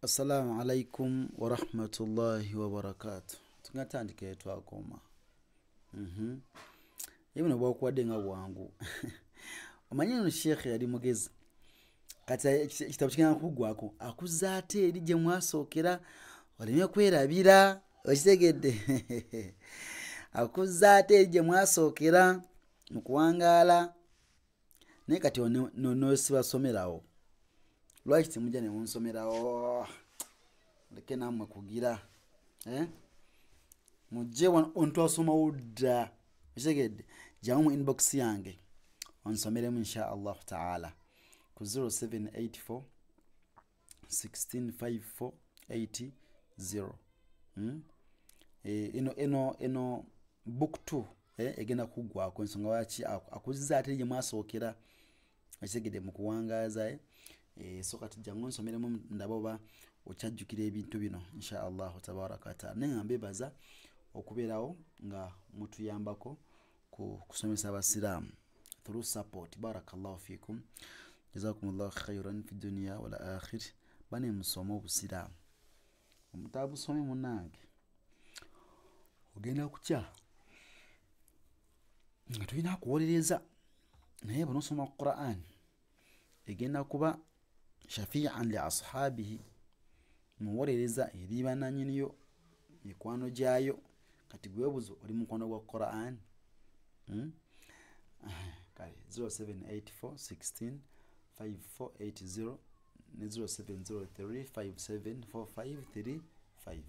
Assalamu alaikum wa rahmatullahi wa barakatuh. Tungatandika twakoma. Even obwakwadde nga bwangu. Omanyi no Sheikh yali mugezi. Kati ekitabo kigenda kugwako akuzza ate eri gye mwasookera olemye kwerabira okitegedde. Akuzza ate eri gye mwasookera mu kuwangaala naye kati ono sibasomerawo. Lwaki temujja ne munsomerawo? Leke nammwe kugira. Mujje ontwasomawo dda. Okitegedde? Jyamu mu inbox yange onsomeremu insha Allah ta'ala ku 0784 165480. Eno book 2 egenda kuggwako ensonga lwaki akuzza ate gye mwasookera. Okitegedde mu kuwangaaza. So kati jangu nsomeremu ndaba oba okyajjukira ebintu bino insha Allah tabaraka wa ta'ala. Nenga mbebaza okubeerawo nga mutuyambako ku kusomesa abasiraamu through support. Barakallahu fikum, jazakumullahu khairan fi dunya wal akhir. Bane musoma obusiraamu, omutabusome munange ogenda kukya nga tulina kuwolereza, naye bw'onosoma Qur'an egenda kuba shafi'an li ashabihi, muwolereza eri bananyiniyo mikwano gyayo. Kati gwebuzo oli mukwano gwa Qur'an. Kale 0784165480 ne 0703574535.